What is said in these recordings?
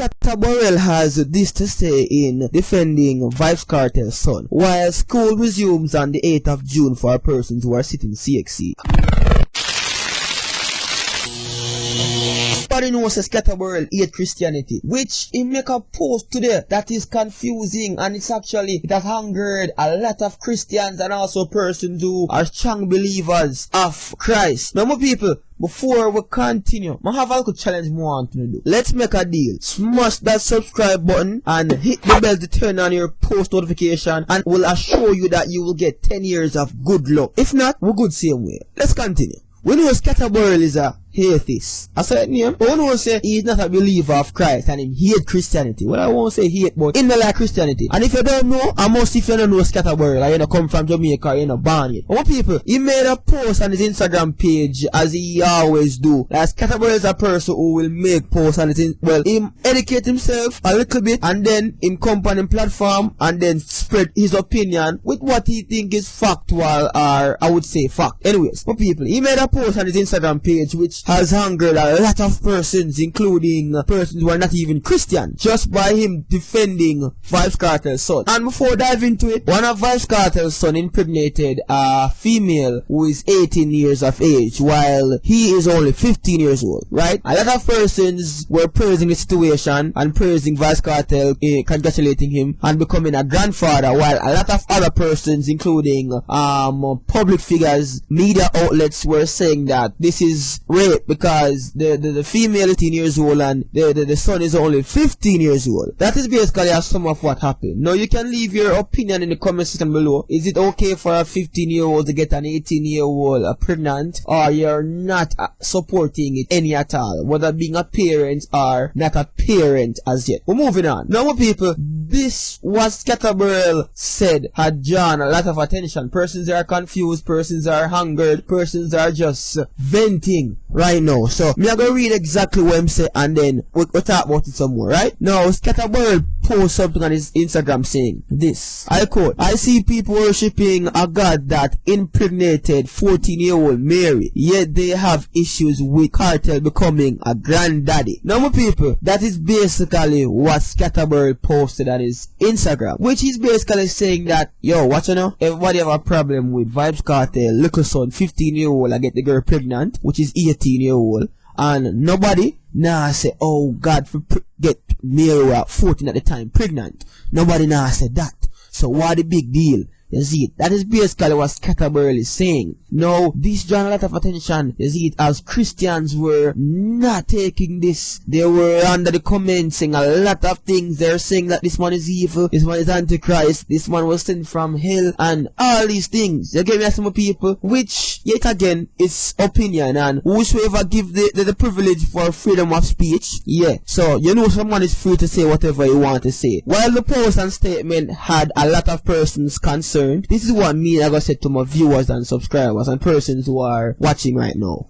Skatta Burrell has this to say in defending Vybz Kartel's son, while school resumes on the 8th of June for persons who are sitting CSEC. Everybody knows Skatta Burrell hate Christianity, which he make a post today that is confusing, and it has angered a lot of Christians and also persons who are strong believers of Christ. Now, my people, before we continue, I have a little challenge I want to do. Let's make a deal. Smash that subscribe button and hit the bell to turn on your post notification, and we'll assure you that you will get 10 years of good luck. If not, we're good same way. Let's continue. We know Skatta Burrell is a atheist. I said name, but we know say he's not a believer of Christ and he hate Christianity. Well, I won't say hate, but he not like Christianity. And if you don't know, I must if you don't know Skatta Burrell, or you know come from Jamaica, you know born yet. But people, he made a post on his Instagram page as he always do. Like Skatta Burrell is a person who will make posts on his he educate himself a little bit and then him come on him platform and then spread his opinion with what he think is factual, or I would say fact. Anyways, but people, he made a post on his Instagram page which has angered a lot of persons, including persons who are not even Christian, just by him defending Vybz Kartel's son. And before diving into it, one of Vybz Kartel's son impregnated a female who is 18 years of age, while he is only 15 years old, right? A lot of persons were praising the situation and praising Vybz Kartel, congratulating him and becoming a grandfather, while a lot of other persons, including public figures, media outlets, were saying that this is rape because the female is 18 years old and the son is only 15 years old. That is basically a sum of what happened. Now you can leave your opinion in the comment section below. Is it okay for a 15-year-old to get an 18-year-old pregnant, or you're not supporting it any at all, whether being a parent or not a parent as yet? We're moving on. Now my people, this was Skatta Burrell said had drawn a lot of attention. Persons are confused, persons are hungered, persons are just venting right now. So me I go read exactly what him say and then we'll talk about it some more, right? Now Skatta Burrell post something on his Instagram saying this, I quote, "I see people worshipping a God that impregnated 14-year-old Mary, yet they have issues with Kartel becoming a granddaddy." Now my people, that is basically what Skatta Burrell posted on his Instagram, which is basically saying that, yo, what you know, everybody have a problem with Vybz Kartel little son 15-year-old and get the girl pregnant, which is 18-year-old, and nobody nah say, oh God, for get Mary at 14 at the time pregnant. Nobody nah said that. So what the big deal? You see it? That is basically what Skatta Burrell is saying. Now, this drew a lot of attention. You see it? As Christians were not taking this. They were under the comments saying a lot of things. They're saying that this man is evil, this man is antichrist, this man was sent from hell, and all these things. You get me, some people, which yet again is opinion, and whosoever give the privilege for freedom of speech, yeah. So you know someone is free to say whatever you want to say. While the post and statement had a lot of persons concerned, this is what me I got said to my viewers and subscribers and persons who are watching right now.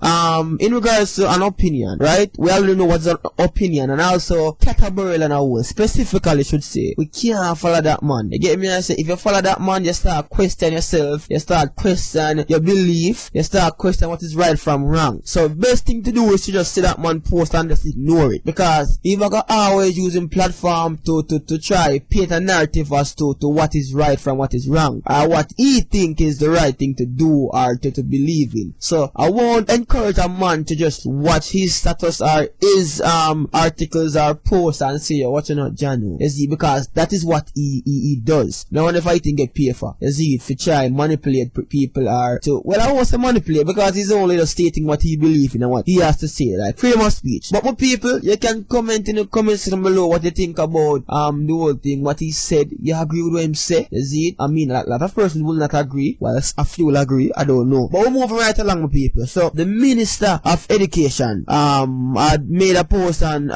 In regards to an opinion, right? We already know what's an opinion, and also Skatta Burrell and our specifically should say we can't follow that man. You get me? I say if you follow that man, you start question yourself, you start question your belief, you start question what is right from wrong. So best thing to do is to just see that man post and just ignore it, because if I got always using platform to try paint a narrative as to what is right from what is wrong, what he think is the right thing to do or to believe in. So I won't encourage a man to just watch his status or his articles or posts and say, what you know, Janu, you see, because that is what he does. Now whenever he think get paid for, you see, if you try and manipulate people or to, well, I won't say manipulate, because he's only just stating what he believes in and what he has to say, like freedom of speech. But my people, you can comment in the comments section below what you think about the whole thing, what he said. You agree with what him say? You see it? I mean, a lot of persons will not agree. Well, a few will agree. I don't know. But we're moving right along, my people. So the Minister of Education had made a post on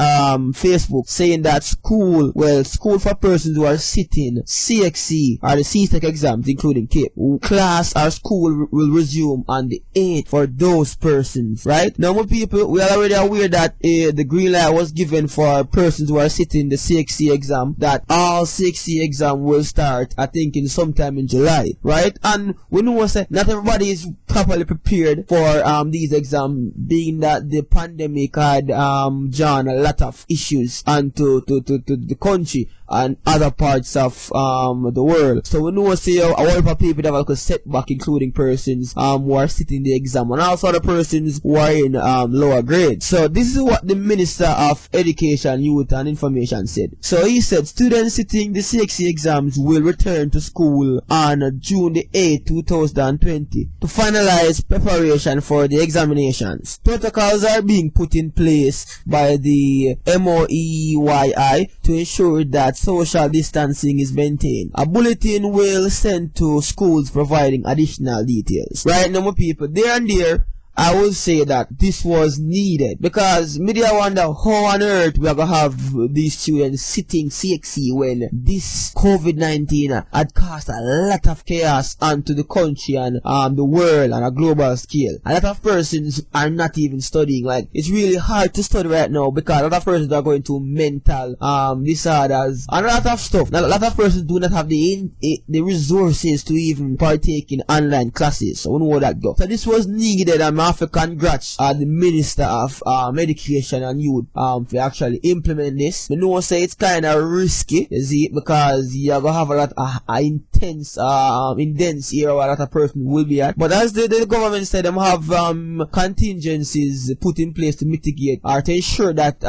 Facebook saying that school for persons who are sitting CXC or the CSEC exams, including CAPE, class or school will resume on the 8th for those persons, right? Now, my people, we are already aware that the green light was given for persons who are sitting the CXC exam, that all CXC exam will start, I think, in sometime exam in July, right? And we know that not everybody is properly prepared for these exams, being that the pandemic had drawn a lot of issues onto to the country and other parts of the world. So we know say a lot of people that have a setback, including persons who are sitting the exam and also the persons who are in lower grades. So this is what the Minister of Education, Youth and Information said. So he said students sitting the CSEC exams will return to school on June the 8th, 2020 to finalize preparation for the examinations. Protocols are being put in place by the MOEYI to ensure that social distancing is maintained. A bulletin will send to schools providing additional details. Right now, my people, there and there, I would say that this was needed because media wonder how on earth we are going to have these students sitting CXC when this COVID-19 had caused a lot of chaos onto the country and the world on a global scale. A lot of persons are not even studying. Like, it's really hard to study right now because a lot of persons are going to mental disorders and a lot of stuff. Now, a lot of persons do not have the resources to even partake in online classes. So we know that go. So this was needed, and I have to congrats the Minister of Education and Youth for actually implement this. I know say it's kind of risky, you see, because you're going to have a lot of intense here where a lot of person will be at. But as the government said, them have contingencies put in place to mitigate or to ensure that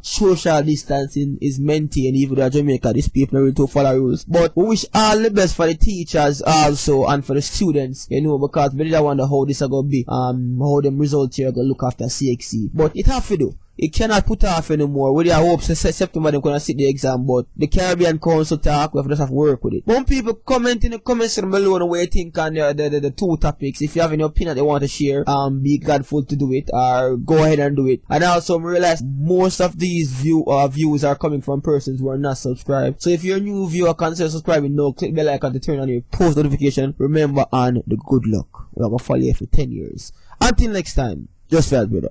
social distancing is maintained. Even though Jamaica, these people are really to follow rules. But we wish all the best for the teachers also and for the students, you know, because we really wonder how this is going to be. How them results here going to look after CXC. But it have to do. It cannot put off anymore. With their hopes September they're gonna sit the exam, but the Caribbean Council talk, we just have to work with it. Some people comment in the comments section below on what you think on the two topics. If you have any opinion they want to share, be gladful to do it or go ahead and do it. And also realize most of these views are coming from persons who are not subscribed. So if you're a new viewer, consider subscribing now, click the bell icon to turn on your post notification. Remember on the good luck. We're gonna follow you for 10 years. Until next time, just felt better.